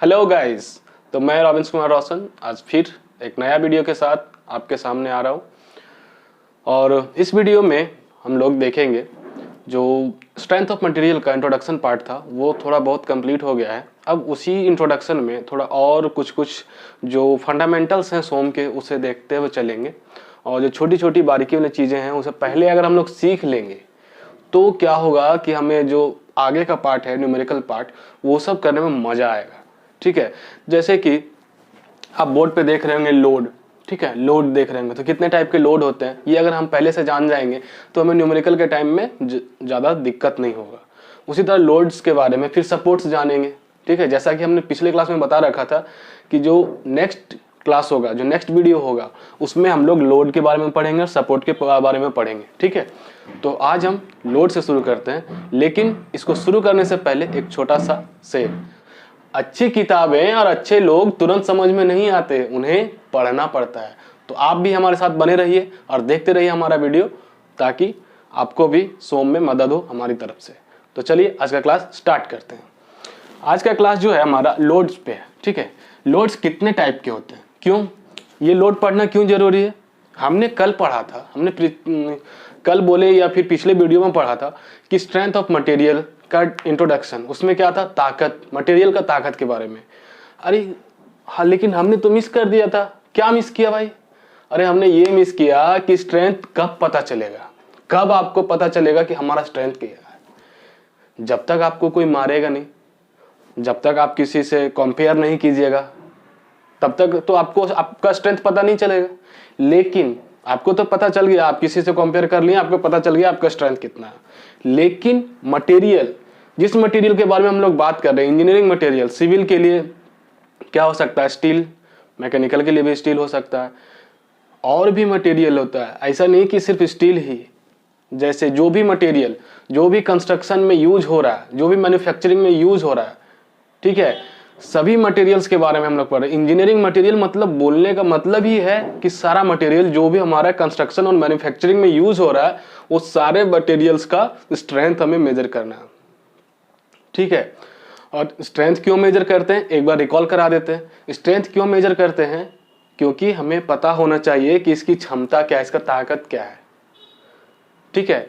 Hello guys, तो मैं Robins Kumar रोशन आज फिर एक नया वीडियो के साथ आपके सामने आ रहा हूँ। और इस वीडियो में हम लोग देखेंगे जो स्ट्रेंथ ऑफ मटेरियल का इंट्रोडक्शन पार्ट था वो थोड़ा बहुत कंप्लीट हो गया है। अब उसी इंट्रोडक्शन में थोड़ा और कुछ जो फंडामेंटल्स हैं सोम के उसे देखते हुए चलेंगे, और जो छोटी छोटी बारीकी वाली चीज़ें हैं उसे पहले अगर हम लोग सीख लेंगे तो क्या होगा कि हमें जो आगे का पार्ट है न्यूमेरिकल पार्ट वो सब करने में मज़ा आएगा। ठीक है, जैसे कि आप बोर्ड पे देख रहे होंगे लोड। ठीक है, लोड देख रहे होंगे तो कितने टाइप के लोड होते हैं ये अगर हम पहले से जान जाएंगे तो हमें न्यूमेरिकल के टाइम में ज़्यादा दिक्कत नहीं होगा। उसी तरह लोड्स के बारे में फिर सपोर्ट्स जानेंगे। ठीक है, जैसा कि हमने पिछले क्लास में बता रखा था कि जो नेक्स्ट क्लास होगा, जो नेक्स्ट वीडियो होगा, उसमें हम लोग लोड के बारे में पढ़ेंगे और सपोर्ट के बारे में पढ़ेंगे। ठीक है, तो आज हम लोड से शुरू करते हैं, लेकिन इसको शुरू करने से पहले एक छोटा सा शेर। अच्छी किताबें और अच्छे लोग तुरंत समझ में नहीं आते, उन्हें पढ़ना पड़ता है। तो आप भी हमारे साथ बने रहिए और देखते रहिए हमारा वीडियो, ताकि आपको भी सोम में मदद हो हमारी तरफ से। तो चलिए आज का क्लास स्टार्ट करते हैं। आज का क्लास जो है हमारा लोड्स पे है। ठीक है, लोड्स कितने टाइप के होते हैं, क्यों ये लोड पढ़ना क्यों जरूरी है, हमने कल पढ़ा था, कल बोले या फिर पिछले वीडियो में पढ़ा था कि स्ट्रेंथ ऑफ मटेरियल का इंट्रोडक्शन, उसमें क्या था, ताकत, मटेरियल का ताकत के बारे में। अरे हाँ, लेकिन हमने तो मिस कर दिया था। क्या मिस किया भाई? अरे हमने ये मिस किया कि स्ट्रेंथ कब पता चलेगा, कब आपको पता चलेगा कि हमारा स्ट्रेंथ क्या है। जब तक आपको कोई मारेगा नहीं, जब तक आप किसी से कंपेयर नहीं कीजिएगा, तब तक तो आपको आपका स्ट्रेंथ पता नहीं चलेगा। लेकिन आपको तो पता चल गया, आप किसी से कंपेयर कर लिए, आपको पता चल गया आपका स्ट्रेंथ कितना है। लेकिन मटेरियल, जिस मटेरियल के बारे में हम लोग बात कर रहे हैं, इंजीनियरिंग मटेरियल, सिविल के लिए क्या हो सकता है, स्टील, मैकेनिकल के लिए भी स्टील हो सकता है, और भी मटेरियल होता है। ऐसा नहीं कि सिर्फ स्टील ही, जैसे जो भी मटेरियल, जो भी कंस्ट्रक्शन में यूज हो रहा है, जो भी मैन्युफैक्चरिंग में यूज हो रहा है, ठीक है, सभी मटेरियल्स के बारे में हम लोग पढ़ रहे हैं। इंजीनियरिंग मटेरियल मतलब, बोलने का मतलब ही है कि सारा मटेरियल जो भी हमारा कंस्ट्रक्शन और मैन्युफैक्चरिंग में यूज हो रहा है, वो सारे मटेरियल्स का स्ट्रेंथ हमें मेजर करना है। ठीक है, और स्ट्रेंथ क्यों मेजर करते हैं एक बार रिकॉल करा देते हैं। स्ट्रेंथ क्यों मेजर करते हैं, क्योंकि हमें पता होना चाहिए कि इसकी क्षमता क्या है, इसका ताकत क्या है। ठीक है,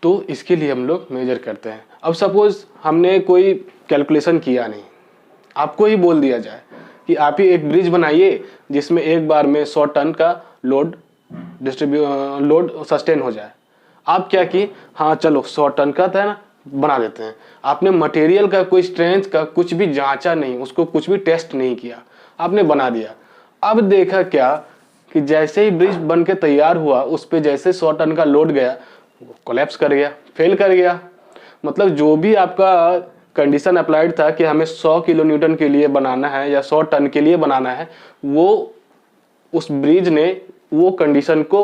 तो इसके लिए हम लोग मेजर करते हैं। अब सपोज हमने कोई कैलकुलेशन किया नहीं, आपको ही बोल दिया जाए कि आप ही एक ब्रिज बनाइए जिसमें एक बार में 100 टन का लोड सस्टेन हो जाए। आप क्या कि हाँ चलो 100 टन का था ना, बना देते हैं। आपने मटेरियल का कोई स्ट्रेंथ का कुछ भी जांचा नहीं, उसको कुछ भी टेस्ट नहीं किया, आपने बना दिया। अब देखा क्या कि जैसे ही ब्रिज बन के तैयार हुआ, उस पर जैसे 100 टन का लोड गया, वो कोलैप्स कर गया, फेल कर गया। मतलब जो भी आपका कंडीशन अप्लाइड था कि हमें 100 किलो न्यूटन के लिए बनाना है या 100 टन के लिए बनाना है, वो उस ब्रिज ने वो कंडीशन को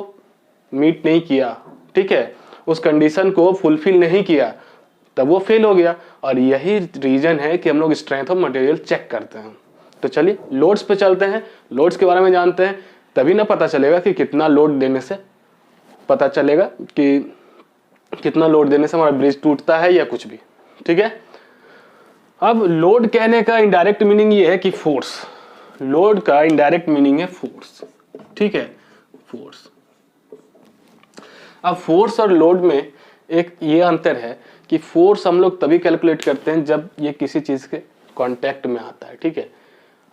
मीट नहीं किया। ठीक है, उस कंडीशन को फुलफिल नहीं किया, तब वो फेल हो गया। और यही रीजन है कि हम लोग स्ट्रेंथ ऑफ मटेरियल चेक करते हैं। तो चलिए लोड्स पे चलते हैं, लोड्स के बारे में जानते हैं, तभी ना पता चलेगा कि कितना लोड देने से पता चलेगा कि कितना लोड देने से हमारा ब्रिज टूटता है या कुछ भी। ठीक है, अब लोड कहने का इनडायरेक्ट मीनिंग ये है कि फोर्स। लोड का इनडायरेक्ट मीनिंग है फोर्स। ठीक है, फोर्स। अब फोर्स और लोड में एक ये अंतर है कि फोर्स हम लोग तभी कैलकुलेट करते हैं जब ये किसी चीज के कांटेक्ट में आता है। ठीक है,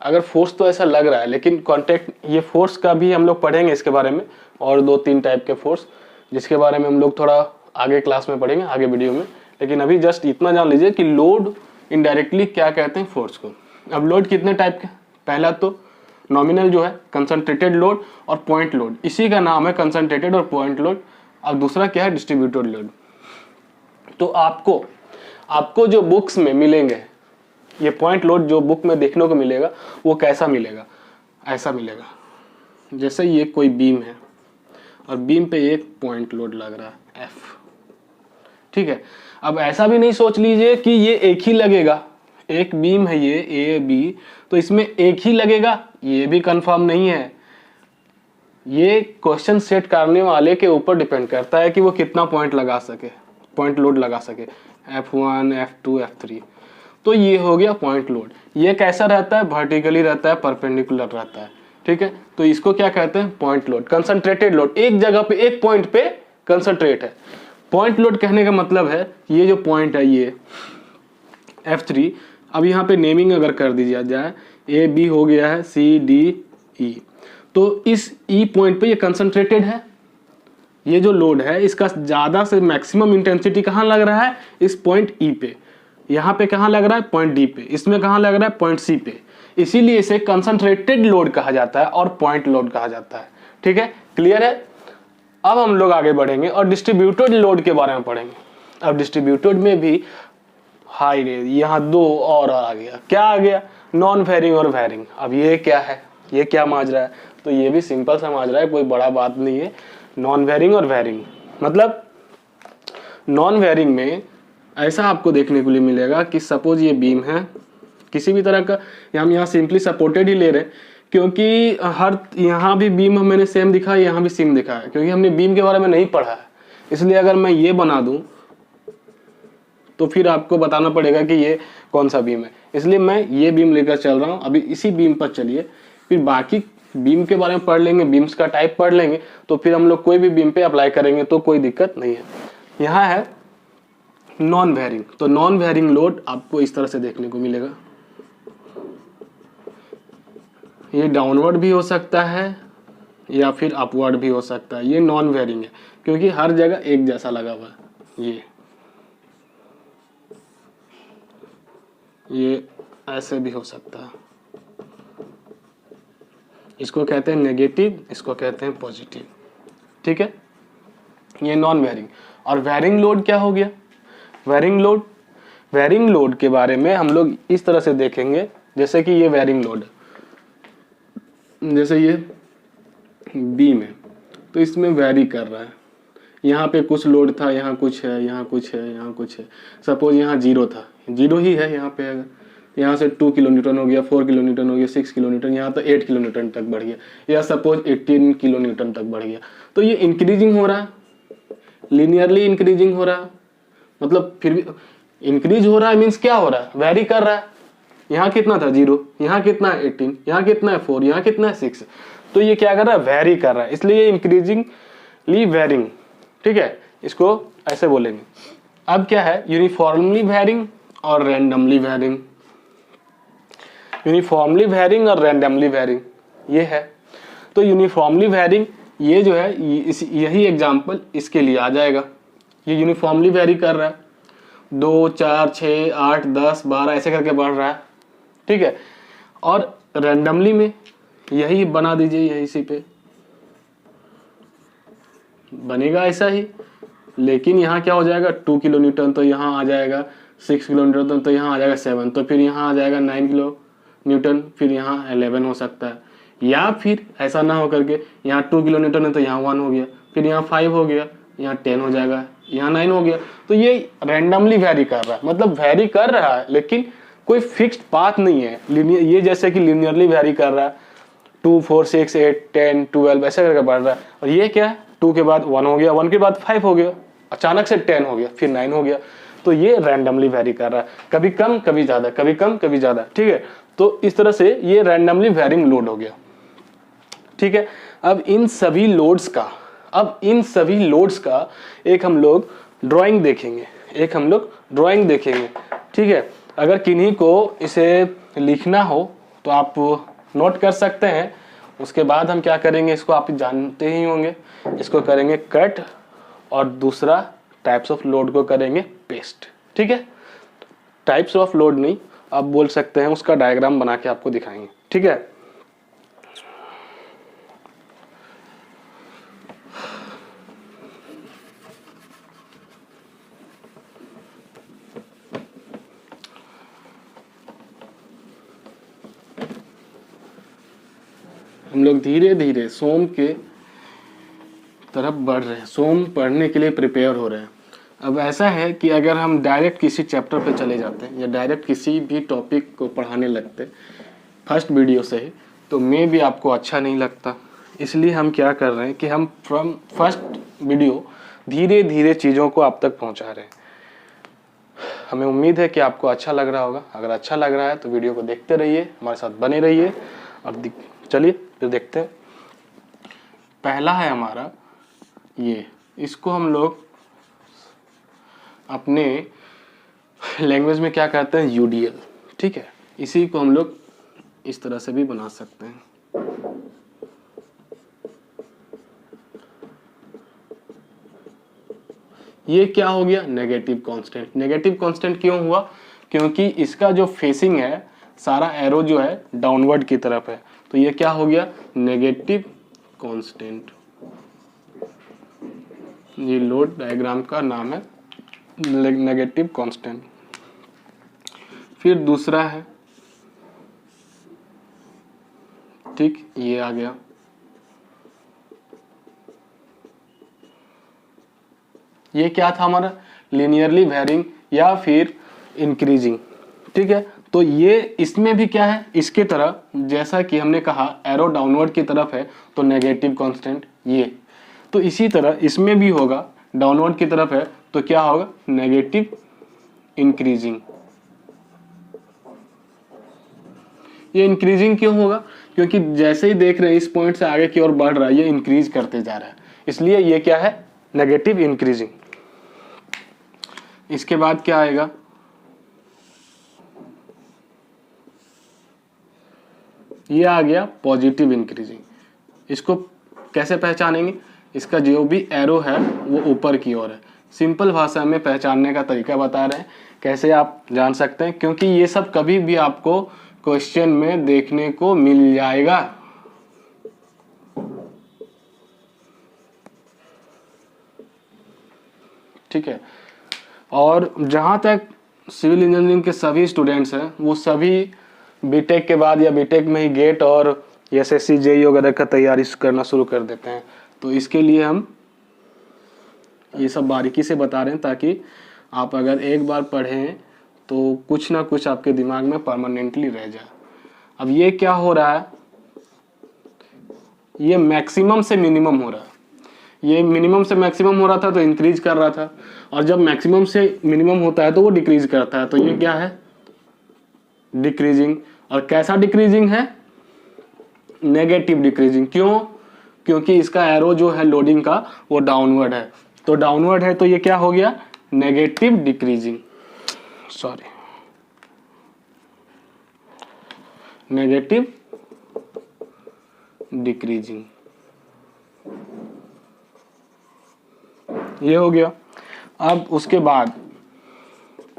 अगर फोर्स तो ऐसा लग रहा है, लेकिन कांटेक्ट, ये फोर्स का भी हम लोग पढ़ेंगे इसके बारे में, और 2-3 टाइप के फोर्स, जिसके बारे में हम लोग थोड़ा आगे क्लास में पढ़ेंगे, आगे वीडियो में। लेकिन अभी जस्ट इतना जान लीजिए कि लोड इनडायरेक्टली क्या कहते हैं, फोर्स को। अब लोड कितने टाइप के, पहला तो नॉमिनल जो है, कंसंट्रेटेड लोड और पॉइंट लोड, इसी का नाम है कंसंट्रेटेड और पॉइंट लोड। अब दूसरा क्या है, डिस्ट्रीब्यूटेड लोड। तो आपको जो बुक्स में मिलेंगे, ये पॉइंट लोड जो बुक में देखने को मिलेगा, वो कैसा मिलेगा, ऐसा मिलेगा। जैसे ये कोई बीम है और बीम पे एक पॉइंट लोड लग रहा है F। ठीक है, अब ऐसा भी नहीं सोच लीजिए कि ये एक ही लगेगा, एक बीम है ये A B, तो इसमें एक ही लगेगा, ये भी कंफर्म नहीं है। ये क्वेश्चन सेट करने वाले के ऊपर डिपेंड करता है कि वो कितना पॉइंट लगा सके, पॉइंट लोड लगा सके, F1 F2 F3। तो ये हो गया पॉइंट लोड। ये कैसा रहता है, वर्टिकली रहता है, परपेंडिकुलर रहता है, ठीक है। तो इसको क्या कहते हैं, पॉइंट लोड, कंसंट्रेटेड लोड, एक जगह पे एक पॉइंट पे कंसंट्रेट है। पॉइंट लोड कहने का मतलब है ये जो पॉइंट है ये F3, अब यहाँ पे नेमिंग अगर कर दी जाए, ए बी हो गया है, सी डी ई, तो इस ई पॉइंट पे ये कंसंट्रेटेड है। ये जो लोड है इसका ज़्यादा से मैक्सिमम इंटेंसिटी कहाँ लग रहा है, इस पॉइंट ई पे। यहाँ पे कहाँ लग रहा है, पॉइंट डी पे। इसमें कहाँ लग रहा है, पॉइंट सी पे। इसीलिए इसे कंसंट्रेटेड लोड कहा जाता है और पॉइंट लोड कहा जाता है, ठीक है, क्लियर है। अब हम लोग आगे बढ़ेंगे और डिस्ट्रीब्यूटेड लोड के बारे में पढ़ेंगे। अब डिस्ट्रीब्यूटेड में भी हाई रे, यहाँ दो और आ गया, क्या आ गया, नॉन वेरिंग और वेरिंग। अब ये क्या है, ये क्या माजरा है, तो ये भी सिंपल सा माजरा है, कोई बड़ा बात नहीं है। नॉन वेरिंग और वेरिंग मतलब नॉन वेरिंग में ऐसा आपको देखने को लिए मिलेगा कि सपोज ये बीम है किसी भी तरह का, हम यहाँ सिंपली सपोर्टेड ही ले रहे हैं क्योंकि हर यहाँ भी बीम मैंने सेम दिखा है, यहाँ भी सेम दिखा है, क्योंकि हमने बीम के बारे में नहीं पढ़ा है। इसलिए अगर मैं ये बना दूं तो फिर आपको बताना पड़ेगा कि ये कौन सा बीम है, इसलिए मैं ये बीम लेकर चल रहा हूँ। अभी इसी बीम पर चलिए, फिर बाकी बीम के बारे में पढ़ लेंगे, बीम्स का टाइप पढ़ लेंगे, तो फिर हम लोग कोई भी बीम पे अप्लाई करेंगे तो कोई दिक्कत नहीं है। यहाँ है नॉन वेरिंग, तो नॉन वेरिंग लोड आपको इस तरह से देखने को मिलेगा। ये डाउनवर्ड भी हो सकता है या फिर अपवर्ड भी हो सकता है। ये नॉन वेरिंग है क्योंकि हर जगह एक जैसा लगा हुआ है। ये ऐसे भी हो सकता है, इसको कहते हैं नेगेटिव, इसको कहते हैं पॉजिटिव, ठीक है। ये नॉन वेरिंग। और वेरिंग लोड क्या हो गया, वेरिंग लोड के बारे में हम लोग इस तरह से देखेंगे, जैसे कि ये वेरिंग लोड है, जैसे ये बीम है तो इसमें वेरी कर रहा है। यहाँ पे कुछ लोड था, यहाँ कुछ है, यहाँ कुछ है, यहाँ कुछ है। सपोज यहाँ 0 था, 0 ही है यहाँ पे। अगर यहाँ से 2 किलो न्यूटन हो गया, 4 किलो न्यूटन हो गया, 6 किलो न्यूटन, यहाँ तो 8 किलो न्यूटन तक बढ़ गया, या सपोज 18 किलो न्यूटन तक बढ़ गया। तो ये इंक्रीजिंग हो रहा है, लीनियरली इंक्रीजिंग हो रहा है, मतलब फिर भी इंक्रीज हो रहा है, मीन्स क्या हो रहा है, वेरी कर रहा है। यहाँ कितना था 0, यहाँ कितना है 18, यहाँ कितना है 4, यहाँ कितना है 6। तो ये क्या कर रहा है, वेरी कर रहा है, इसलिए ये इंक्रीजिंगली वेरिंग, ठीक है, इसको ऐसे बोलेंगे। अब क्या है, यूनिफॉर्मली वेरिंग और रैंडमली वेरिंग। यूनिफॉर्मली वेरिंग और रैंडमली वेरिंग ये है। तो यूनिफॉर्मली वेरिंग ये जो है, यही एग्जांपल इसके लिए आ जाएगा। ये यूनिफॉर्मली वेरी कर रहा है, 2, 4, 6, 8, 10, 12 ऐसे करके बढ़ रहा है, ठीक है। और रैंडमली में यही बना दीजिए, यही इसी पे बनेगा ऐसा ही, लेकिन यहाँ क्या हो जाएगा, 2 किलो न्यूटन तो यहाँ आ जाएगा, 6 किलो न्यूटन तो यहाँ आ जाएगा 7, तो फिर यहाँ आ जाएगा 9 किलो न्यूटन, फिर यहाँ 11 हो सकता है। या फिर ऐसा ना हो करके यहाँ 2 किलो न्यूटन है तो यहाँ 1 हो गया, फिर यहाँ 5 हो गया, यहाँ 10 हो जाएगा, यहाँ 9 हो गया। तो ये रैंडमली वेरी कर रहा है, मतलब वेरी कर रहा है लेकिन कोई फिक्स्ड पाथ नहीं है। लीनियर, ये जैसे कि लीनियरली वेरी कर रहा है, 2, 4, 6, 8, 10, 12 ऐसे करके बढ़ रहा है। और ये क्या है, 2 के बाद 1 हो गया, 1 के बाद 5 हो गया, अचानक से 10 हो गया, फिर 9 हो गया। तो ये रैंडमली वेरी कर रहा है, कभी कम कभी ज्यादा, कभी कम कभी ज्यादा, ठीक है। तो इस तरह से ये रैंडमली वेरिंग लोड हो गया, ठीक है। अब इन सभी लोड्स का एक हम लोग ड्राइंग देखेंगे, ठीक है। अगर किन्हीं को इसे लिखना हो तो आप नोट कर सकते हैं। उसके बाद हम क्या करेंगे, इसको आप जानते ही होंगे, इसको करेंगे कट और दूसरा टाइप्स ऑफ लोड को करेंगे पेस्ट, ठीक है। टाइप्स ऑफ लोड नहीं, आप बोल सकते हैं, उसका डायग्राम बना के आपको दिखाएंगे, ठीक है। हम लोग धीरे धीरे सोम के तरफ बढ़ रहे हैं, सोम पढ़ने के लिए प्रिपेयर हो रहे हैं। अब ऐसा है कि अगर हम डायरेक्ट किसी चैप्टर पे चले जाते हैं या डायरेक्ट किसी भी टॉपिक को पढ़ाने लगते फर्स्ट वीडियो से ही, तो मे भी आपको अच्छा नहीं लगता। इसलिए हम क्या कर रहे हैं कि हम फ्रॉम फर्स्ट वीडियो धीरे धीरे चीज़ों को आप तक पहुंचा रहे हैं। हमें उम्मीद है कि आपको अच्छा लग रहा होगा। अगर अच्छा लग रहा है तो वीडियो को देखते रहिए, हमारे साथ बने रहिए। अब चलिए फिर देखते हैं। पहला है हमारा ये, इसको हम लोग अपने लैंग्वेज में क्या कहते हैं, यूडीएल। ठीक है, इसी को हम लोग इस तरह से भी बना सकते हैं। ये क्या हो गया, नेगेटिव कांस्टेंट। नेगेटिव कांस्टेंट क्यों हुआ, क्योंकि इसका जो फेसिंग है, सारा एरो जो है डाउनवर्ड की तरफ है, तो ये क्या हो गया, नेगेटिव कांस्टेंट। ये लोड डायग्राम का नाम है नेगेटिव कांस्टेंट। फिर दूसरा है, ठीक, ये आ गया। ये क्या था हमारा, लीनियरली वेरिंग या फिर इंक्रीजिंग। ठीक है, तो ये इसमें भी क्या है, इसके तरह, जैसा कि हमने कहा एरो डाउनवर्ड की तरफ है तो नेगेटिव कांस्टेंट ये, तो इसी तरह इसमें भी होगा, डाउनवर्ड की तरफ है तो क्या होगा, नेगेटिव इंक्रीजिंग। ये इंक्रीजिंग क्यों होगा, क्योंकि जैसे ही देख रहे हैं इस पॉइंट से आगे की ओर बढ़ रहा है, ये इंक्रीज करते जा रहा है, इसलिए ये क्या है, नेगेटिव इंक्रीजिंग। इसके बाद क्या आएगा, ये आ गया पॉजिटिव इंक्रीजिंग। इसको कैसे पहचानेंगे, इसका जो भी एरो है वो ऊपर की ओर है। सिंपल भाषा में पहचानने का तरीका बता रहे हैं, कैसे आप जान सकते हैं, क्योंकि ये सब कभी भी आपको क्वेश्चन में देखने को मिल जाएगा। ठीक है, और जहां तक सिविल इंजीनियरिंग के सभी स्टूडेंट्स हैं, वो सभी बीटेक के बाद या बीटेक में ही गेट और एसएससी जेईई वगैरह का तैयारी करना शुरू कर देते हैं, तो इसके लिए हम ये सब बारीकी से बता रहे हैं, ताकि आप अगर एक बार पढ़ें तो कुछ ना कुछ आपके दिमाग में परमानेंटली रह जाए। अब ये क्या हो रहा है, ये मैक्सिमम से मिनिमम हो रहा है। ये मिनिमम से मैक्सिमम हो रहा था तो इंक्रीज कर रहा था, और जब मैक्सिमम से मिनिमम होता है तो वो डिक्रीज करता है, तो ये क्या है, डिक्रीजिंग। और कैसा डिक्रीजिंग है, नेगेटिव डिक्रीजिंग। क्यों, क्योंकि इसका एरो जो है लोडिंग का वो डाउनवर्ड है, तो डाउनवर्ड है तो ये क्या हो गया, negative decreasing, sorry, negative decreasing. ये हो गया। अब उसके बाद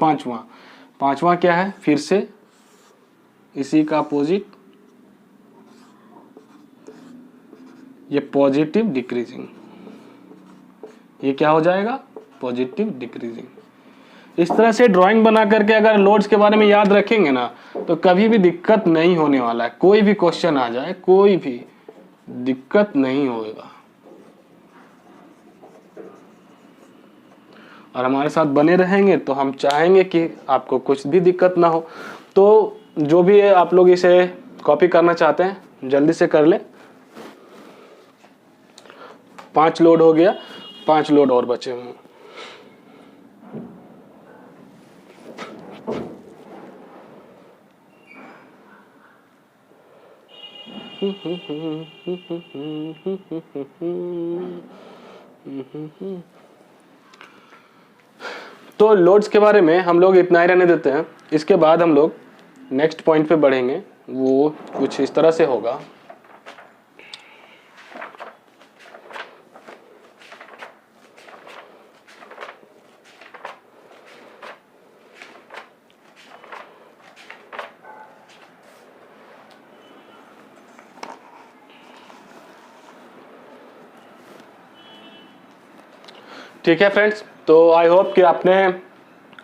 पांचवा क्या है, फिर से इसी का अपोजिट, ये पॉजिटिव डिक्रीजिंग। ये क्या हो जाएगा, पॉजिटिव डिक्रीजिंग। इस तरह से ड्राइंग बना करके अगर लोड्स के बारे में याद रखेंगे ना, तो कभी भी दिक्कत नहीं होने वाला है। कोई भी क्वेश्चन आ जाए, कोई भी दिक्कत नहीं होगा। और हमारे साथ बने रहेंगे तो हम चाहेंगे कि आपको कुछ भी दिक्कत ना हो। तो जो भी है, आप लोग इसे कॉपी करना चाहते हैं जल्दी से कर ले। 5 लोड हो गया, 5 लोड और बचे हुए हैं। तो लोड्स के बारे में हम लोग इतना ही रहने देते हैं। इसके बाद हम लोग नेक्स्ट पॉइंट पे बढ़ेंगे, वो कुछ इस तरह से होगा। ठीक है फ्रेंड्स, तो आई होप कि आपने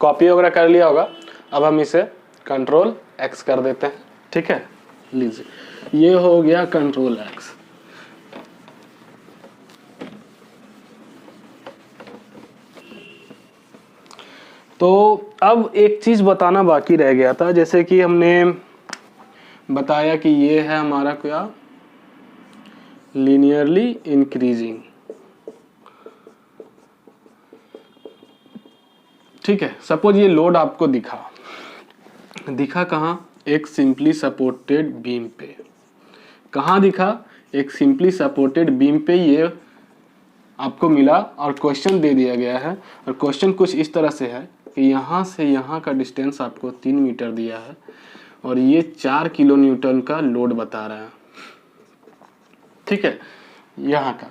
कॉपी वगैरह कर लिया होगा। अब हम इसे कंट्रोल एक्स कर देते हैं। ठीक है, लीजिए, ये हो गया कंट्रोल एक्स। तो अब एक चीज बताना बाकी रह गया था, जैसे कि हमने बताया कि ये है हमारा क्या, लीनियरली इंक्रीजिंग। ठीक है, सपोज ये लोड आपको दिखा कहाँ, एक सिंपली सपोर्टेड बीम पे। कहाँ दिखा, एक सिंपली सपोर्टेड बीम पे ये आपको मिला और क्वेश्चन दे दिया गया है। और क्वेश्चन कुछ इस तरह से है कि यहाँ से यहाँ का डिस्टेंस आपको 3 मीटर दिया है और ये 4 किलो न्यूटन का लोड बता रहा है, ठीक है, यहाँ का।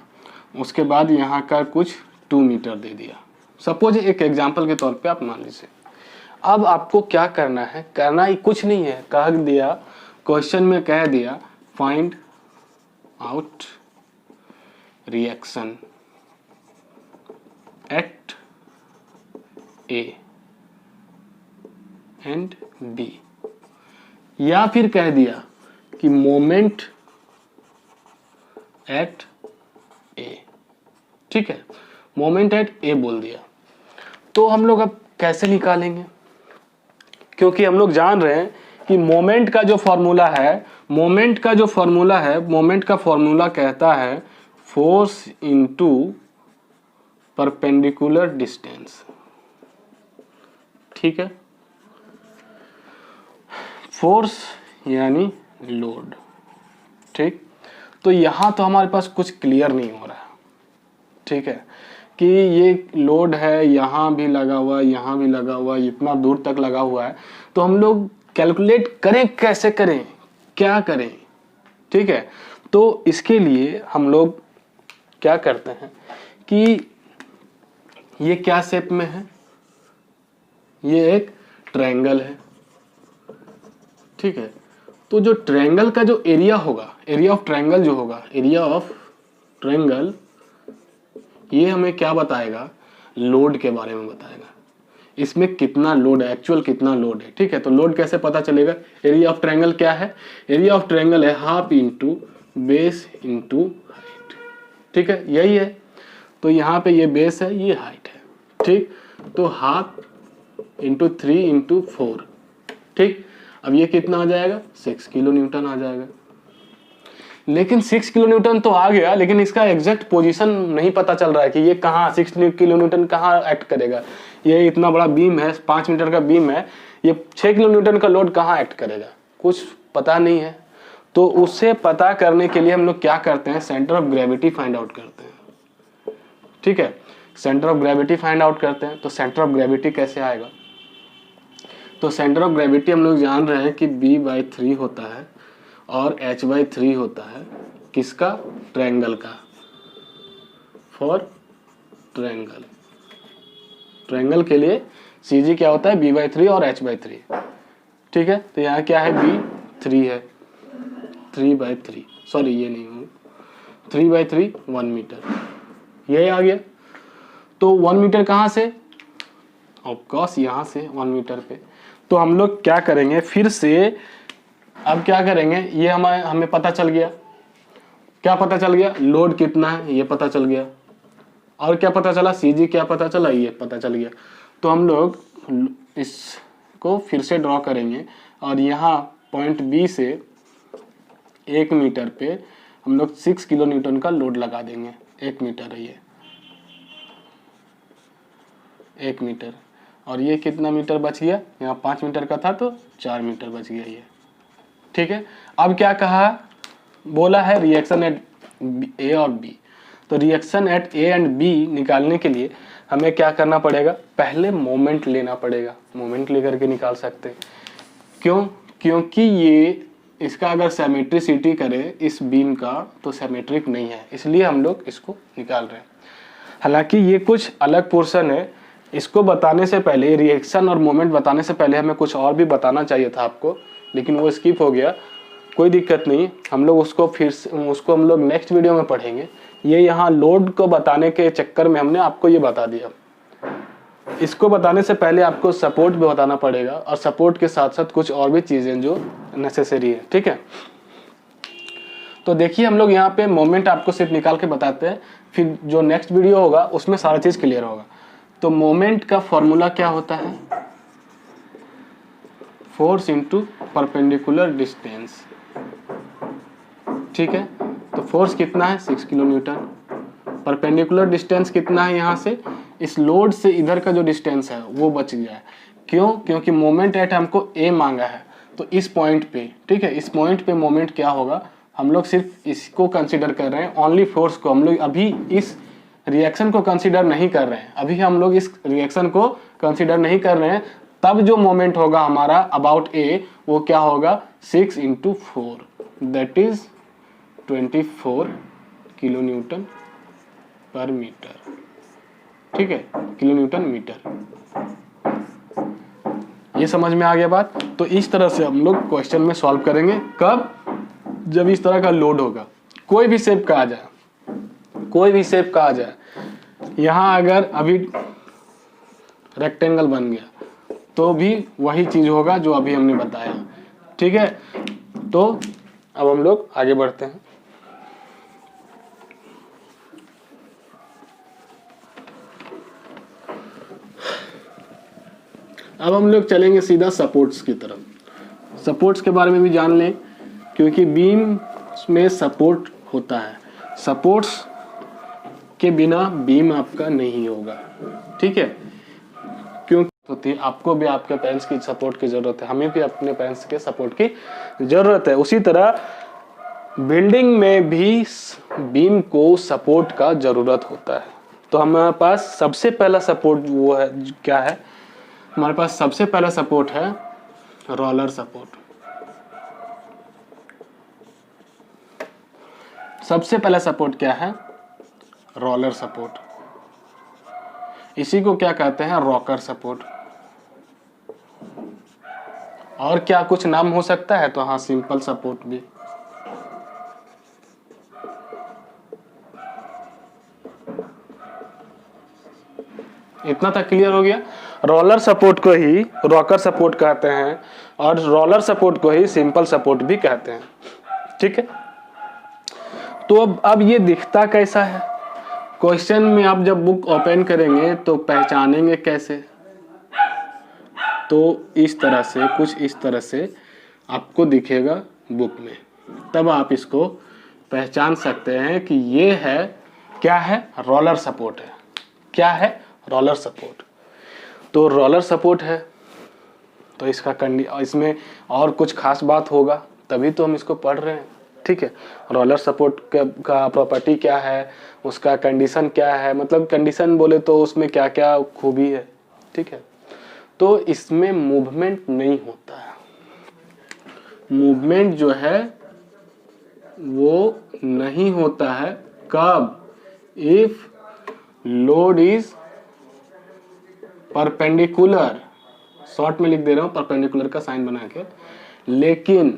उसके बाद यहाँ का कुछ 2 मीटर दे दिया। सपोज एक एग्जांपल के तौर पे आप मान लीजिए। अब आपको क्या करना है, करना ही कुछ नहीं है, कह दिया क्वेश्चन में, कह दिया find out reaction at A and B, या फिर कह दिया कि मोमेंट एट ए, ठीक है, मोमेंट एट ए बोल दिया। तो हम लोग अब कैसे निकालेंगे, क्योंकि हम लोग जान रहे हैं कि मोमेंट का जो फॉर्मूला है, मोमेंट का फॉर्मूला कहता है फोर्स इनटू परपेंडिकुलर डिस्टेंस, ठीक है, फोर्स यानी लोड, ठीक। तो यहां तो हमारे पास कुछ क्लियर नहीं हो रहा है, ठीक है, कि ये लोड है, यहाँ भी लगा हुआ, यहाँ भी लगा हुआ, इतना दूर तक लगा हुआ है। तो हम लोग कैलकुलेट करें, कैसे करें, क्या करें, ठीक है। तो इसके लिए हम लोग क्या करते हैं कि ये क्या शेप में है, ये एक ट्रायंगल है, ठीक है। तो जो ट्रायंगल का जो एरिया होगा, एरिया ऑफ ट्रायंगल जो होगा, एरिया ऑफ ट्रायंगल, ये हमें क्या बताएगा, लोड के बारे में बताएगा। इसमें कितना लोड है, एक्चुअल कितना लोड है, ठीक है। तो लोड कैसे पता चलेगा, एरिया ऑफ ट्रायंगल क्या है, एरिया ऑफ ट्रायंगल है half into base into height, ठीक है, यही है। तो यहाँ पे ये बेस है, ये हाइट है, ठीक। तो हाफ इंटू 3 इंटू 4, ठीक। अब ये कितना आ जाएगा, 6 किलो न्यूटन आ जाएगा। लेकिन 6 किलो न्यूटन तो आ गया, लेकिन इसका एग्जैक्ट पोजीशन नहीं पता चल रहा है कि ये कहाँ 6 किलो न्यूटन कहाँ एक्ट करेगा। ये इतना बड़ा बीम है, 5 मीटर का बीम है, ये 6 किलो न्यूटन का लोड कहाँ एक्ट करेगा, कुछ पता नहीं है। तो उससे पता करने के लिए हम लोग क्या करते हैं, centre of gravity find out करते हैं, ठीक है। Centre of gravity find out करते हैं। तो सेंटर ऑफ ग्रेविटी कैसे आएगा, तो सेंटर ऑफ ग्रेविटी हम लोग जान रहे हैं कि B/3 होता है और H/3 होता है, किसका, ट्रायंगल का, फॉर ट्रायंगल। ट्रायंगल के लिए CG क्या होता है, B/3 और H/3, ठीक है। तो यहाँ क्या है, B3 है, 3/3, सॉरी ये नहीं हूँ, 3/3 1 मीटर, यही आ गया। तो 1 मीटर कहाँ से, ऑफकोर्स यहाँ से 1 मीटर पे। तो हम लोग क्या करेंगे, फिर से अब क्या करेंगे, ये हमें पता चल गया, क्या पता चल गया, लोड कितना है ये पता चल गया, और क्या पता चला, CG क्या पता चला, ये पता चल गया। तो हम लोग इसको फिर से ड्रॉ करेंगे और यहाँ पॉइंट B से 1 मीटर पे हम लोग 6 किलो न्यूटन का लोड लगा देंगे। 1 मीटर है ये, 1 मीटर, और ये कितना मीटर बच गया, यहाँ 5 मीटर का था तो 4 मीटर बच गया ये, ठीक है। अब क्या कहा, बोला है रिएक्शन एट A और B। तो reaction at A and B निकालने के लिए हमें क्या करना पड़ेगा, पहले मोमेंट लेना पड़ेगा, मोमेंट लेकर के निकाल सकते हैं। क्यों, क्योंकि ये इसका अगर सिमेट्रिसिटी करे इस बीम का तो सिमेट्रिक नहीं है, इसलिए हम लोग इसको निकाल रहे हैं। हालांकि ये कुछ अलग पोर्शन है, इसको बताने से पहले, रिएक्शन और मोमेंट बताने से पहले हमें कुछ और भी बताना चाहिए था आपको, लेकिन वो स्किप हो गया, कोई दिक्कत नहीं, हम लोग उसको हम लोग नेक्स्ट वीडियो में पढ़ेंगे। ये यहाँ लोड को बताने के चक्कर में हमने आपको ये बता दिया। इसको बताने से पहले आपको सपोर्ट भी बताना पड़ेगा, और सपोर्ट के साथ साथ कुछ और भी चीज़ें जो नेसेसरी है, ठीक है। तो देखिए हम लोग यहाँ पे मोमेंट आपको सिर्फ निकाल के बताते हैं, फिर जो नेक्स्ट वीडियो होगा उसमें सारा चीज़ क्लियर होगा। तो मोमेंट का फॉर्मूला क्या होता है, फोर्स इनटू परपेंडिकुलर डिस्टेंस, ठीक है। तो फोर्स कितना है, 6 किलो न्यूटन, परपेंडिकुलर डिस्टेंस कितना है यहाँ से, इस लोड से इधर का जो डिस्टेंस है वो बच गया है। क्यों? क्योंकि मोमेंट एट हमको ए मांगा है, तो इस पॉइंट पे, ठीक है, इस पॉइंट पे मोमेंट क्या होगा, हम लोग सिर्फ इसको कंसिडर कर रहे हैं, ओनली फोर्स को। हम लोग अभी इस रिएक्शन को कंसिडर नहीं कर रहे हैं, अभी हम लोग इस रिएक्शन को कंसिडर नहीं कर रहे हैं। तब जो मोमेंट होगा हमारा अबाउट ए, वो क्या होगा, 6 × 4 दैट इज 24 किलो न्यूटन पर मीटर, ठीक है, किलो न्यूटन मीटर। ये समझ में आ गया बात। तो इस तरह से हम लोग क्वेश्चन में सॉल्व करेंगे। कब? जब इस तरह का लोड होगा, कोई भी शेप का आ जाए, कोई भी शेप का आ जाए। यहाँ अगर अभी रेक्टेंगल बन गया तो भी वही चीज होगा जो अभी हमने बताया, ठीक है। तो अब हम लोग आगे बढ़ते हैं। अब हम लोग चलेंगे सीधा सपोर्ट्स की तरफ। सपोर्ट्स के बारे में भी जान लें, क्योंकि बीम में सपोर्ट होता है, सपोर्ट्स के बिना बीम आपका नहीं होगा, ठीक है। क्योंकि आपको भी आपके पेरेंट्स की सपोर्ट की जरूरत है, हमें भी अपने पेरेंट्स के सपोर्ट की जरूरत है। उसी तरह बिल्डिंग में भी बीम को सपोर्ट का जरूरत होता है। तो हमारे पास सबसे पहला सपोर्ट वो है, क्या है, हमारे पास सबसे पहला सपोर्ट है रोलर सपोर्ट। सबसे पहला सपोर्ट क्या है, रोलर सपोर्ट। इसी को क्या कहते हैं, रॉकर सपोर्ट। और क्या कुछ नाम हो सकता है, तो हाँ, सिंपल सपोर्ट भी। इतना तक क्लियर हो गया। रोलर सपोर्ट को ही रॉकर सपोर्ट कहते हैं और रोलर सपोर्ट को ही सिंपल सपोर्ट भी कहते हैं, ठीक है। तो अब ये दिखता कैसा है, क्वेश्चन में आप जब बुक ओपन करेंगे तो पहचानेंगे कैसे, तो इस तरह से, कुछ इस तरह से आपको दिखेगा बुक में, तब आप इसको पहचान सकते हैं कि ये है, क्या है, रोलर सपोर्ट है। क्या है, रोलर सपोर्ट। तो रोलर सपोर्ट है, तो इसमें और कुछ खास बात होगा, तभी तो हम इसको पढ़ रहे हैं, ठीक है। रोलर सपोर्ट का प्रॉपर्टी क्या है, उसका कंडीशन क्या है, मतलब कंडीशन बोले तो उसमें क्या क्या खूबी है, ठीक है। तो इसमें मूवमेंट नहीं होता है। मूवमेंट जो है वो नहीं होता है। कब? If load is perpendicular, short में लिख दे रहा हूं परपेंडिकुलर का साइन बना के, लेकिन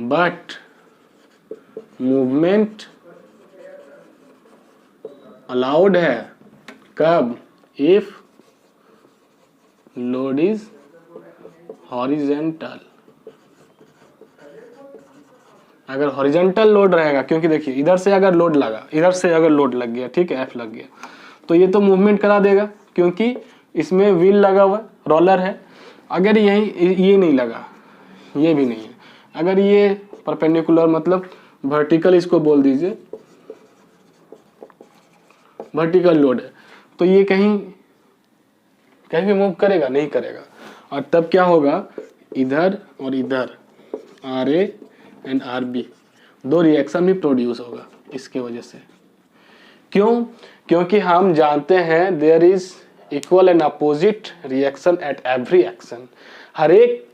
बट मूवमेंट अलाउड है। कब? If load is horizontal. अगर हॉरिजेंटल लोड रहेगा, क्योंकि देखिए इधर से अगर लोड लगा, इधर से अगर लोड लग गया, ठीक है, एफ लग गया, तो ये तो मूवमेंट करा देगा, क्योंकि इसमें व्हील लगा हुआ, रोलर है। अगर यही ये नहीं लगा, ये भी नहीं है, अगर ये परपेंडिकुलर मतलब वर्टिकल इसको बोल दीजिए, वर्टिकल लोड है, तो ये कहीं भी मूव करेगा? नहीं करेगा। और तब क्या होगा, इधर और इधर R A and R B दो रिएक्शन भी प्रोड्यूस होगा इसके वजह से। क्यों? क्योंकि हम जानते हैं there is equal and opposite reaction at every action. हर एक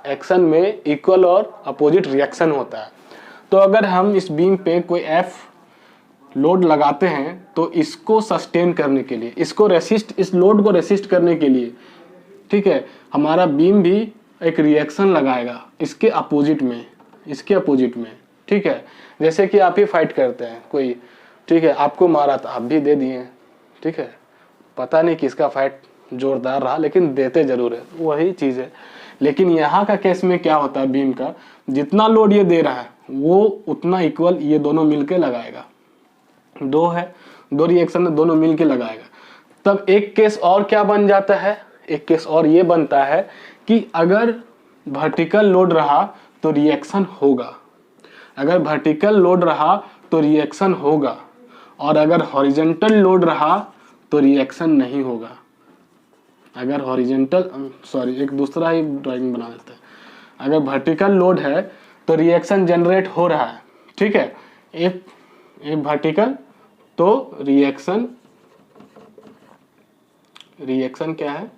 एक्शन में इक्वल और अपोजिट रिएक्शन होता है। तो अगर हम इस बीम पे कोई एफ लोड लगाते हैं तो इसको सस्टेन करने के लिए, इसको रेसिस्ट, इस लोड को रेसिस्ट करने के लिए, ठीक है, हमारा बीम भी एक रिएक्शन लगाएगा इसके अपोजिट में, इसके अपोजिट में, ठीक है। जैसे कि आप ही फाइट करते हैं कोई, ठीक है, आपको मारा तो आप भी दे दिए, ठीक है, पता नहीं किसका फाइट जोरदार रहा, लेकिन देते जरूर है, वही चीज़ है। लेकिन यहाँ का केस में क्या होता है, बीम का जितना लोड ये दे रहा है वो उतना इक्वल ये दोनों मिलके लगाएगा। दो है, दो रिएक्शन में दोनों मिलके लगाएगा। तब एक केस और क्या बन जाता है, एक केस और ये बनता है कि अगर वर्टिकल लोड रहा तो रिएक्शन होगा, अगर वर्टिकल लोड रहा तो रिएक्शन होगा, और अगर हॉरिजेंटल लोड रहा तो रिएक्शन नहीं होगा। अगर हॉरिजेंटल एक दूसरा ही ड्राइंग बना देते हैं। अगर वर्टिकल लोड है तो रिएक्शन जनरेट हो रहा है, ठीक है, इफ वर्टिकल तो रिएक्शन क्या है,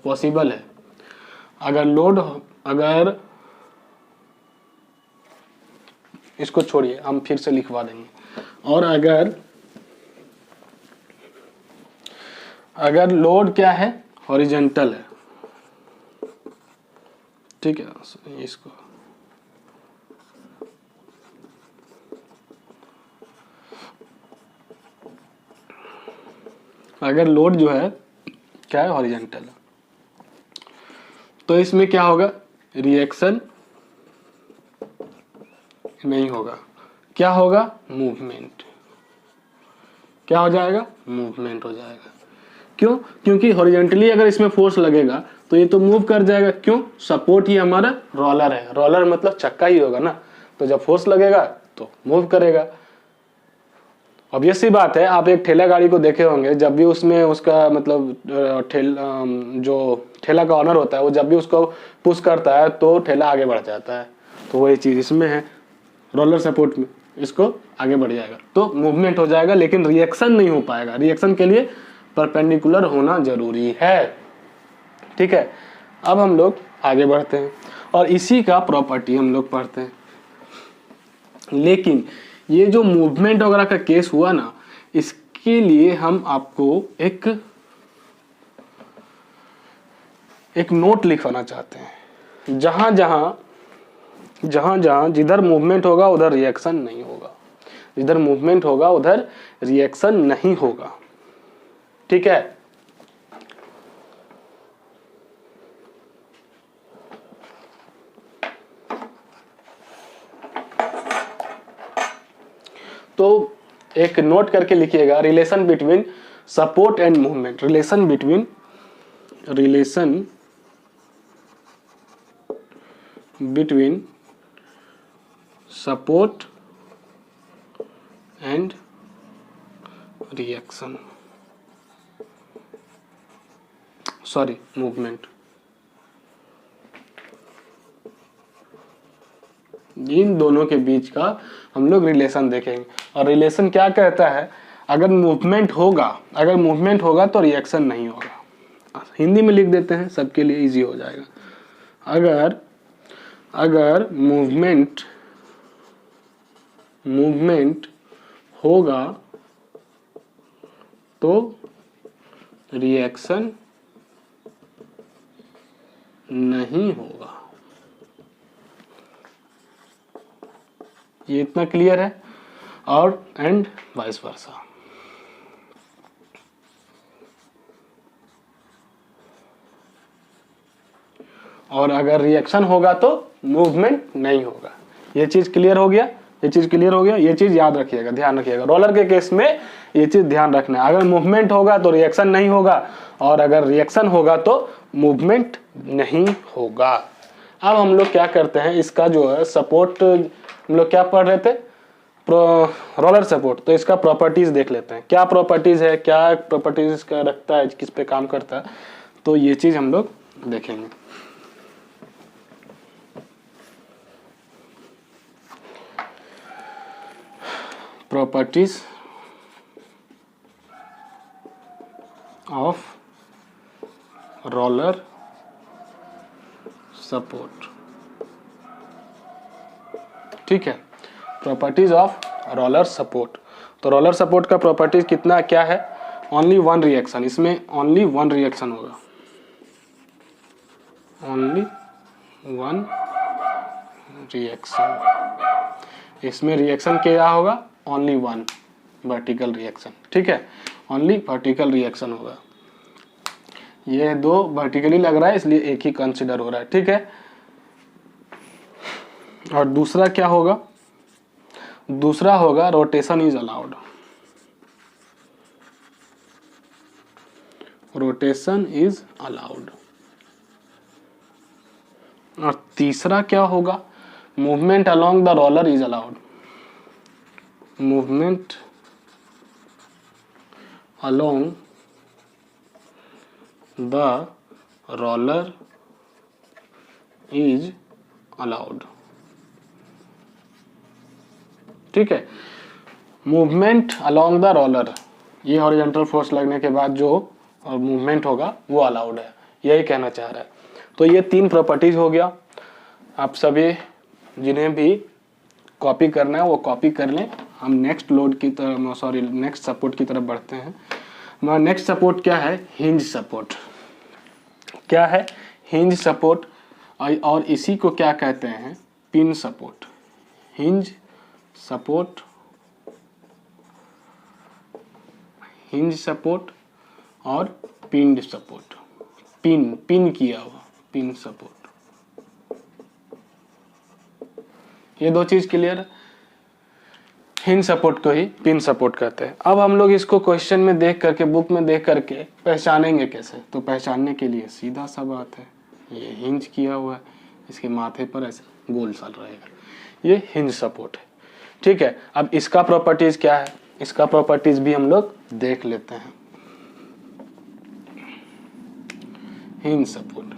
पॉसिबल है। अगर इसको छोड़िए, हम फिर से लिखवा देंगे। और अगर लोड क्या है, हॉरिजेंटल है, ठीक है, इसको अगर लोड जो है क्या है, हॉरिजेंटल है, तो इसमें क्या होगा, रिएक्शन नहीं होगा। क्या होगा, मूवमेंट। क्या हो जाएगा, मूवमेंट हो जाएगा। क्यों? क्योंकि हॉरिजेंटली अगर इसमें फोर्स लगेगा तो ये तो मूव कर जाएगा। क्यों? सपोर्ट ही हमारा रोलर है, रोलर मतलब चक्का ही होगा ना, तो जब फोर्स लगेगा तो मूव करेगा। ऑब्वियस सी बात है, आप एक ठेला गाड़ी को देखे होंगे, जब भी उसमें उसका मतलब जो ठेला का ऑनर होता है वो जब भी उसको पुश करता है तो ठेला आगे बढ़ जाता है। तो वही चीज इसमें है, रोलर सपोर्ट में इसको आगे बढ़ जाएगा तो मूवमेंट हो जाएगा, लेकिन रिएक्शन नहीं हो पाएगा। रिएक्शन के लिए परपेंडिकुलर होना जरूरी है, ठीक है। अब हम लोग आगे बढ़ते हैं और इसी का प्रॉपर्टी हम लोग पढ़ते हैं। लेकिन ये जो मूवमेंट वगैरह का केस हुआ ना, इसके लिए हम आपको एक नोट लिखवाना चाहते हैं। जहां जिधर मूवमेंट होगा उधर रिएक्शन नहीं होगा, जिधर मूवमेंट होगा उधर रिएक्शन नहीं होगा, ठीक है। तो एक नोट करके लिखिएगा, relation between support and movement. Relation between support and reaction, movement. इन दोनों के बीच का हम लोग रिलेशन देखेंगे। और रिलेशन क्या कहता है, अगर मूवमेंट होगा तो रिएक्शन नहीं होगा। हिंदी में लिख देते हैं, सबके लिए इजी हो जाएगा। अगर मूवमेंट होगा तो रिएक्शन नहीं होगा। ये इतना क्लियर है, और एंड वाइस वर्सा। और अगर रिएक्शन होगा तो मूवमेंट नहीं होगा। ये चीज क्लियर हो गया, ये चीज याद रखिएगा, ध्यान रखिएगा। रोलर के केस में ये चीज ध्यान रखना है, अगर मूवमेंट होगा तो रिएक्शन नहीं होगा, और अगर रिएक्शन होगा तो मूवमेंट नहीं होगा। अब हम लोग क्या करते हैं, इसका जो है सपोर्ट, हम लोग क्या पढ़ रहे थे, रोलर सपोर्ट, तो इसका प्रॉपर्टीज देख लेते हैं। क्या प्रॉपर्टीज है, क्या प्रॉपर्टीज इसका रखता है, किस पे काम करता है, तो ये चीज हम लोग देखेंगे। प्रॉपर्टीज ऑफ रोलर सपोर्ट, ठीक है। प्रॉपर्टीज ऑफ रोलर सपोर्ट, तो रोलर सपोर्ट का प्रॉपर्टीज कितना क्या है, ओनली वन रिएक्शन, इसमें ओनली वन रिएक्शन होगा, ओनली वन रिएक्शन। इसमें रिएक्शन क्या होगा, ओनली वन वर्टिकल रिएक्शन, ठीक है, ओनली वर्टिकल रिएक्शन होगा। ये दो वर्टिकली लग रहा है इसलिए एक ही कंसिडर हो रहा है, ठीक है। और दूसरा क्या होगा, दूसरा होगा rotation is allowed, rotation is allowed. और तीसरा क्या होगा, movement along the roller is allowed, movement along the roller is allowed। ठीक है, मूवमेंट अलोंग द रोलर, ये हॉरिजॉन्टल फोर्स लगने के बाद जो मूवमेंट होगा वो अलाउड है, यही कहना चाह रहा है। तो ये 3 प्रॉपर्टीज हो गया। आप सभी जिन्हें भी कॉपी करना है वो कॉपी कर लें। हम नेक्स्ट लोड की तरफ, सॉरी नेक्स्ट सपोर्ट की तरफ बढ़ते हैं। हमारा नेक्स्ट सपोर्ट क्या है? Hinge support. क्या है? Hinge support. और इसी को क्या कहते हैं? Pin support. Hinge support, hinge support और पिन सपोर्ट। पिन किया हुआ पिन सपोर्ट। ये 2 चीज क्लियर है। हिंज सपोर्ट को ही पिन सपोर्ट कहते हैं। अब हम लोग इसको क्वेश्चन में देख करके, बुक में देख करके पहचानेंगे कैसे? तो पहचानने के लिए सीधा सा बात है, ये हिंज किया हुआ है, इसके माथे पर ऐसे गोल सा रहेगा, ये हिंज सपोर्ट है। ठीक है, अब इसका प्रॉपर्टीज क्या है? इसका प्रॉपर्टीज भी हम लोग देख लेते हैं। हिंज सपोर्ट,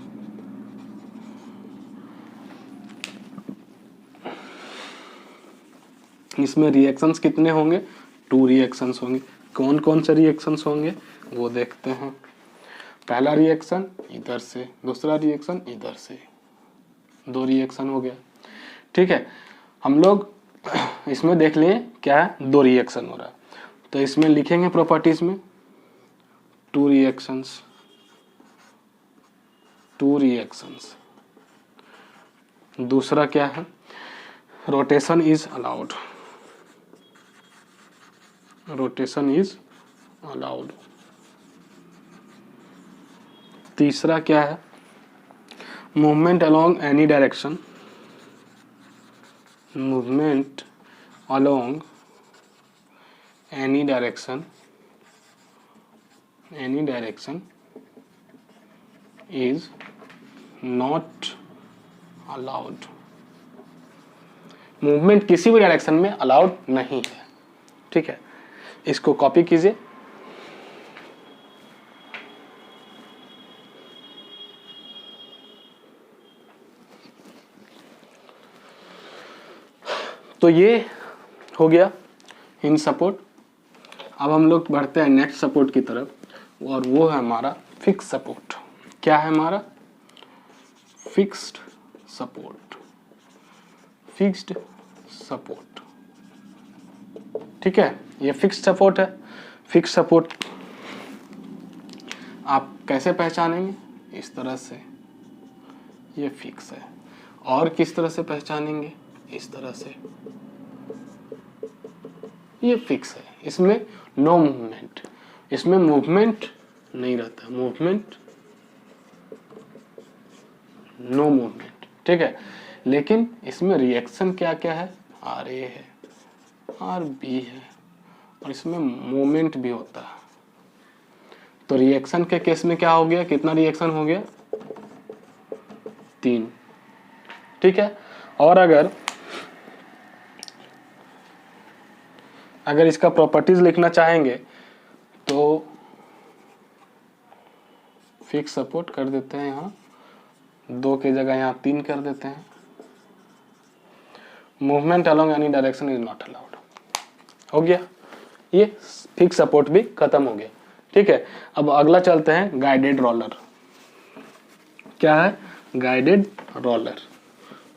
इसमें रिएक्शंस कितने होंगे? 2 रिएक्शंस होंगे। कौन कौन से रिएक्शंस होंगे वो देखते हैं। पहला रिएक्शन इधर से, दूसरा रिएक्शन इधर से, 2 रिएक्शन हो गया। ठीक है, हम लोग इसमें देख लिए क्या है, 2 रिएक्शन हो रहा है, तो इसमें लिखेंगे प्रॉपर्टीज में 2 रिएक्शंस, 2 रिएक्शंस। दूसरा क्या है? Rotation is allowed, rotation is allowed. तीसरा क्या है? Movement along any direction, movement along any direction, any direction is not allowed. Movement किसी भी डायरेक्शन में अलाउड नहीं है। ठीक है, इसको कॉपी कीजिए। तो ये हो गया हिंज सपोर्ट। अब हम लोग बढ़ते हैं नेक्स्ट सपोर्ट की तरफ, और वो है हमारा फिक्स सपोर्ट। क्या है हमारा? Fixed support, fixed support. ठीक है, ये फिक्स्ड सपोर्ट है। फिक्स्ड सपोर्ट आप कैसे पहचानेंगे? इस तरह से, ये फिक्स है। और किस तरह से पहचानेंगे? इस तरह से, ये फिक्स है। इसमें नो मूवमेंट, इसमें मूवमेंट नहीं रहता, मूवमेंट, नो मूवमेंट। ठीक है, लेकिन इसमें रिएक्शन क्या क्या है? आर ए है, आर बी है, और इसमें मूवमेंट भी होता है। तो रिएक्शन के केस में क्या हो गया? कितना रिएक्शन हो गया? 3। ठीक है, और अगर इसका प्रॉपर्टीज लिखना चाहेंगे तो फिक्स सपोर्ट कर देते हैं, यहाँ 2 की जगह यहाँ 3 कर देते हैं। Movement along any direction is not allowed. हो गया, ये फिक्स सपोर्ट भी खत्म हो गया। ठीक है, अब अगला चलते हैं गाइडेड रोलर। क्या है? Guided roller.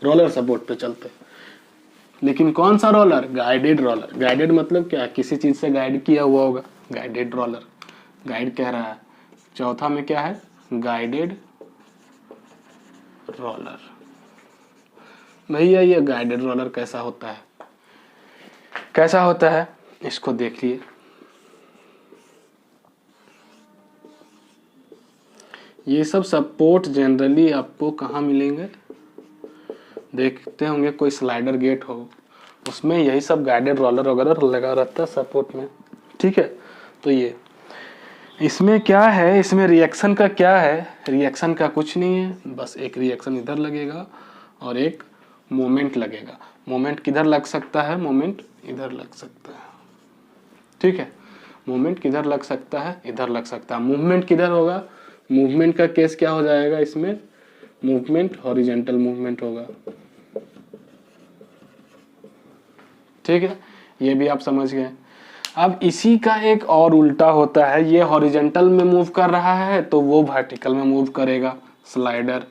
रोलर सपोर्ट पे चलते हैं, लेकिन कौन सा रोलर? Guided roller. गाइडेड मतलब क्या? किसी चीज से गाइड किया हुआ होगा, गाइडेड रोलर। गाइड कह रहा है। चौथा में क्या है? Guided roller. भैया ये गाइडेड रोलर कैसा होता है? कैसा होता है इसको देखिए। ये सब सपोर्ट जनरली आपको कहाँ मिलेंगे? देखते होंगे कोई स्लाइडर गेट हो, उसमें यही सब गाइडेड रोलर वगैरह लगा रहता है सपोर्ट में। ठीक है, तो ये इसमें क्या है? इसमें रिएक्शन का क्या है? रिएक्शन का कुछ नहीं है, बस एक रिएक्शन इधर लगेगा और एक मोमेंट लगेगा। मोमेंट किधर लग सकता है? मोमेंट इधर लग सकता है। ठीक है, मूवमेंट किधर लग सकता है, इधर लग सकता है। मूवमेंट किधर होगा, मूवमेंट का केस क्या हो जाएगा इसमें, मूवमेंट हॉरिजॉन्टल मूवमेंट होगा। ठीक है, ये भी आप समझ गए। अब इसी का एक और उल्टा होता है, ये हॉरिजॉन्टल में मूव कर रहा है तो वो वर्टिकल में मूव करेगा, स्लाइडर,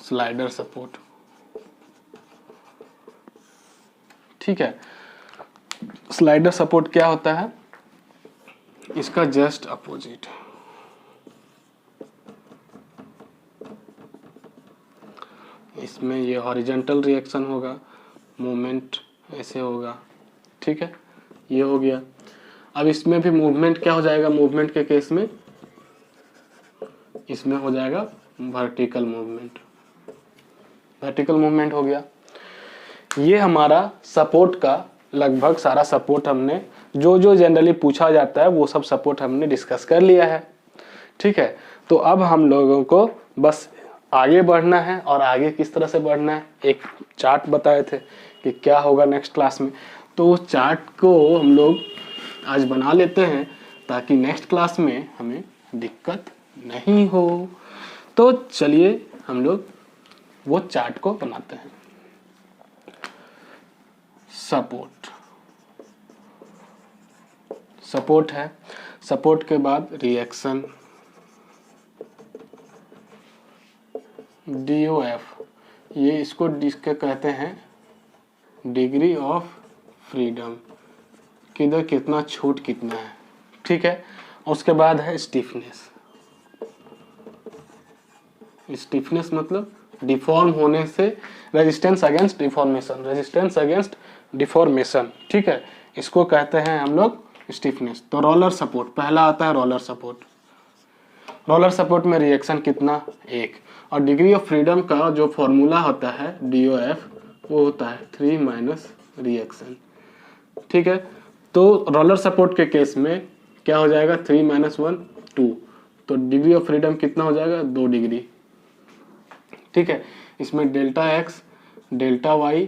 स्लाइडर सपोर्ट। ठीक है, स्लाइडर सपोर्ट क्या होता है, इसका जस्ट अपोजिट। इसमें ये हॉरिजॉन्टल रिएक्शन होगा, मूवमेंट ऐसे होगा। ठीक है, ये हो गया। अब इसमें भी मूवमेंट क्या हो जाएगा, मूवमेंट के केस में इसमें हो जाएगा वर्टिकल मूवमेंट, वर्टिकल मूवमेंट हो गया। ये हमारा सपोर्ट का लगभग सारा सपोर्ट हमने जो जो जनरली पूछा जाता है वो सब सपोर्ट हमने डिस्कस कर लिया है। ठीक है, तो अब हम लोगों को बस आगे बढ़ना है, और आगे किस तरह से बढ़ना है, एक चार्ट बताए थे कि क्या होगा नेक्स्ट क्लास में, तो उस चार्ट को हम लोग आज बना लेते हैं ताकि नेक्स्ट क्लास में हमें दिक्कत नहीं हो। तो चलिए हम लोग वो चार्ट को बनाते हैं। सपोर्ट, सपोर्ट है, सपोर्ट के बाद रिएक्शन, DOF, ये इसको जिसके कहते हैं डिग्री ऑफ फ्रीडम, किधर कितना छूट कितना है। ठीक है, उसके बाद है स्टिफनेस, स्टिफनेस मतलब डिफॉर्म होने से, resistance against deformation, resistance against deformation. ठीक है, इसको कहते हैं हम लोग स्टिफनेस। तो रोलर सपोर्ट पहला आता है, रोलर सपोर्ट। रोलर सपोर्ट में रिएक्शन कितना, 1, और डिग्री ऑफ फ्रीडम का जो फॉर्मूला होता है DOF वो होता है 3 माइनस रिएक्शन। ठीक है, तो रोलर सपोर्ट के केस में क्या हो जाएगा, 3 माइनस 1 2, तो डिग्री ऑफ फ्रीडम कितना हो जाएगा, 2 डिग्री। ठीक है, इसमें डेल्टा X, डेल्टा Y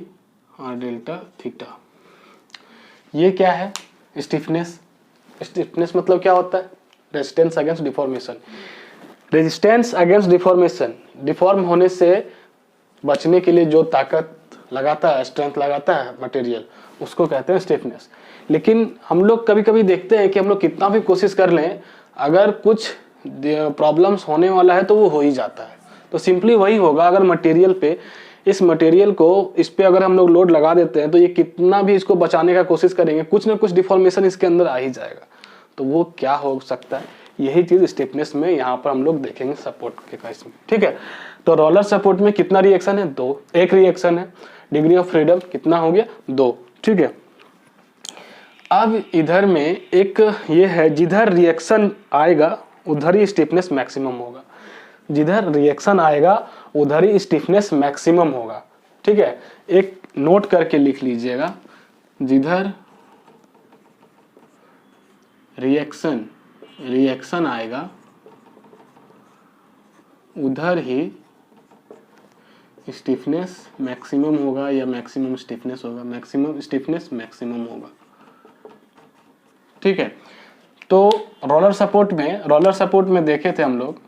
और डेल्टा थीटा। ये क्या है, स्टिफनेस। स्टिफनेस मतलब क्या होता है, resistance against deformation. Resistance against deformation, deform होने से बचने के लिए जो ताकत लगाता है, स्ट्रेंथ लगाता है मटेरियल, उसको कहते हैं स्टिफनेस। लेकिन हम लोग कभी कभी देखते हैं कि हम लोग कितना भी कोशिश कर लें, अगर कुछ प्रॉब्लम्स होने वाला है तो वो हो ही जाता है। तो सिंपली वही होगा, अगर मटेरियल पे, इस मटेरियल को इस पे अगर हम लोग लोड लगा देते हैं तो ये कितना भी इसको बचाने का कोशिश करेंगे, कुछ ना कुछ डिफॉर्मेशन इसके अंदर आ ही जाएगा। तो वो क्या हो सकता है, यही चीज स्टिफनेस में यहाँ पर हम लोग देखेंगे सपोर्ट के केस में। ठीक है, तो रोलर सपोर्ट में कितना रिएक्शन है, 2, एक रिएक्शन है। डिग्री ऑफ फ्रीडम कितना हो गया, 2। ठीक है, अब इधर में एक ये है, जिधर रिएक्शन आएगा उधर ही स्टिफनेस मैक्सिमम होगा, जिधर रिएक्शन आएगा उधर ही स्टिफनेस मैक्सिमम होगा। ठीक है, एक नोट करके लिख लीजिएगा, जिधर रिएक्शन आएगा उधर ही स्टिफनेस मैक्सिमम होगा, या मैक्सिमम स्टिफनेस होगा, मैक्सिमम स्टिफनेस मैक्सिमम होगा। ठीक है, तो रोलर सपोर्ट में देखे थे हम लोग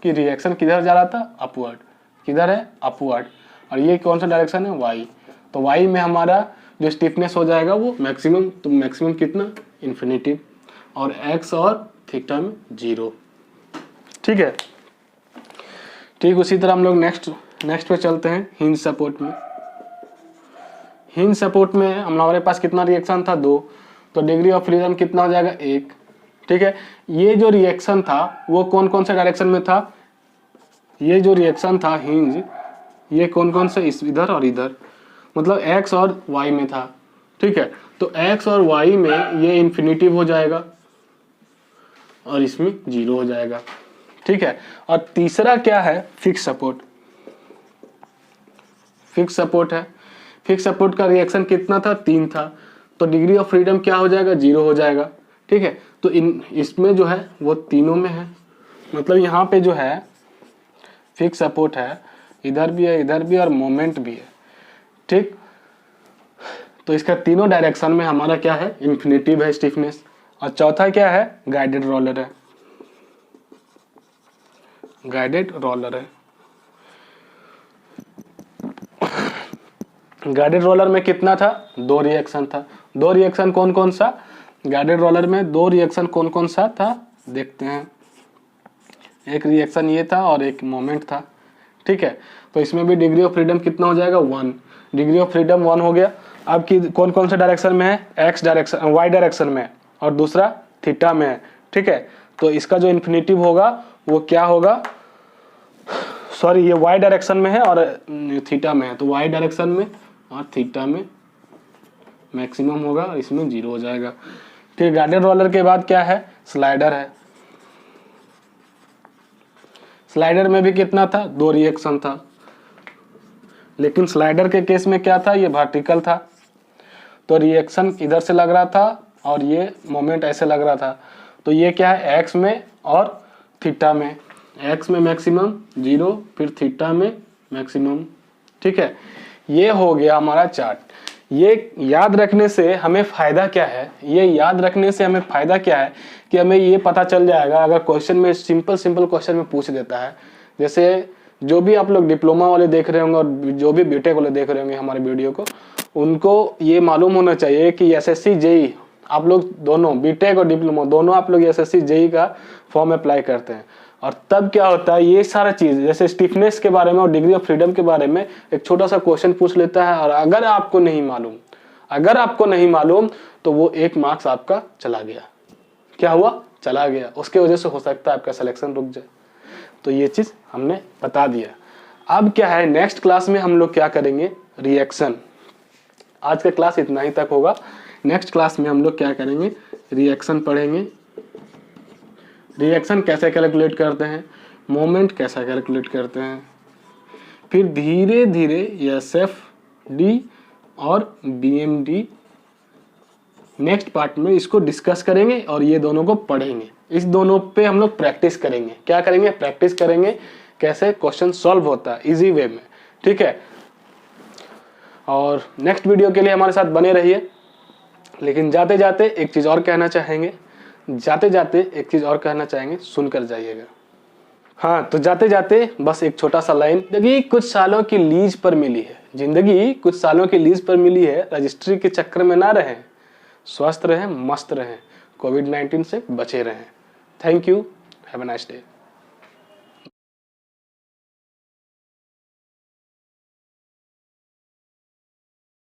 कि रिएक्शन किधर जा रहा था, अपवर्ड। किधर है, अपवर्ड, और ये कौन सा डायरेक्शन है, Y। तो Y में हमारा जो स्टिफनेस हो जाएगा वो मैक्सिमम, तो मैक्सिमम कितना, इन्फिनिटी, और X और थीटा में 0। ठीक है, ठीक उसी तरह हम लोग नेक्स्ट पे चलते हैं, हिंज सपोर्ट में। हिंज सपोर्ट में हमारे पास कितना रिएक्शन था, 2, तो डिग्री ऑफ फ्रीडम कितना हो जाएगा, 1। ठीक है, ये जो रिएक्शन था वो कौन कौन से डायरेक्शन में था, ये जो रिएक्शन था हिंज, ये कौन कौन से, इधर और इधर, मतलब X और Y में था। ठीक है, तो X और Y में ये इन्फिनिटिव हो जाएगा और इसमें 0 हो जाएगा। ठीक है, और तीसरा क्या है, फिक्स सपोर्ट। फिक्स सपोर्ट है, फिक्स सपोर्ट का रिएक्शन कितना था, 3 था, तो डिग्री ऑफ फ्रीडम क्या हो जाएगा, 0 हो जाएगा। ठीक है, तो इसमें जो है वो तीनों में है, मतलब यहाँ पे जो है फिक्स सपोर्ट है, इधर भी है, इधर भी, और मोमेंट भी है। ठीक, तो इसका तीनों डायरेक्शन में हमारा क्या है, इन्फिनिटिव है स्टिफनेस। और चौथा क्या है, गाइडेड रोलर है, गाइडेड रोलर है। गाइडेड रोलर में कितना था, 2 रिएक्शन था। 2 रिएक्शन कौन कौन सा, गाइडेड रोलर में 2 रिएक्शन कौन कौन सा था, देखते हैं। एक रिएक्शन ये था और एक मोमेंट था, ठीक है। तो इसमें भी डिग्री ऑफ फ्रीडम कितना हो जाएगा, 1। डिग्री ऑफ फ्रीडम 1 हो गया। अब की कौन कौन से डायरेक्शन में है, एक्स डायरेक्शन, वाई डायरेक्शन में और दूसरा थीटा में है, ठीक है। तो इसका जो इन्फिनिटिव होगा वो क्या होगा, सॉरी ये वाई डायरेक्शन में है और थीटा में है, तो वाई डायरेक्शन में और थीटा में मैक्सिमम होगा और इसमें 0 हो जाएगा। फिर गाइडेड रोलर के बाद क्या है, स्लाइडर है। स्लाइडर में भी कितना था, 2 रिएक्शन था, लेकिन स्लाइडर के केस में क्या था, ये वर्टिकल था, तो रिएक्शन इधर से लग रहा था और ये मोमेंट ऐसे लग रहा था। तो ये क्या है, एक्स में और थीटा में, एक्स में मैक्सिमम 0, फिर थीटा में मैक्सिमम, ठीक है। ये हो गया हमारा चार्ट। ये याद रखने से हमें फ़ायदा क्या है, ये याद रखने से हमें फ़ायदा क्या है कि हमें ये पता चल जाएगा अगर क्वेश्चन में सिंपल क्वेश्चन में पूछ देता है। जैसे जो भी आप लोग डिप्लोमा वाले देख रहे होंगे और जो भी बीटेक वाले देख रहे होंगे हमारे वीडियो को, उनको ये मालूम होना चाहिए कि एसएससी जेई आप लोग दोनों, बीटेक और डिप्लोमा दोनों आप लोग एसएससी जेई का फॉर्म अप्लाई करते हैं। और तब क्या होता है, ये सारा चीज़ जैसे स्टिफनेस के बारे में और डिग्री ऑफ फ्रीडम के बारे में एक छोटा सा क्वेश्चन पूछ लेता है, और अगर आपको नहीं मालूम तो वो 1 मार्क्स आपका चला गया। क्या हुआ, चला गया। उसके वजह से हो सकता है आपका सिलेक्शन रुक जाए। तो ये चीज़ हमने बता दिया। अब क्या है, नेक्स्ट क्लास में हम लोग क्या करेंगे, रिएक्शन। आज का क्लास इतना ही तक होगा। नेक्स्ट क्लास में हम लोग क्या करेंगे, रिएक्शन पढ़ेंगे। रिएक्शन कैसे कैलकुलेट करते हैं, मोमेंट कैसा कैलकुलेट करते हैं, फिर धीरे धीरे एसएफडी और बीएमडी नेक्स्ट पार्ट में इसको डिस्कस करेंगे और ये दोनों को पढ़ेंगे। इस दोनों पे हम लोग प्रैक्टिस करेंगे। क्या करेंगे, प्रैक्टिस करेंगे कैसे क्वेश्चन सॉल्व होता है इजी वे में, ठीक है। और नेक्स्ट वीडियो के लिए हमारे साथ बने रहिए। लेकिन जाते जाते एक चीज़ और कहना चाहेंगे, सुनकर जाइएगा। हाँ, तो जाते जाते बस एक छोटा सा लाइन, जिंदगी कुछ सालों की लीज पर मिली है, रजिस्ट्री के चक्कर में ना रहें, स्वस्थ रहें, मस्त रहें, कोविड-19 से बचे रहें। Thank you, have a nice day.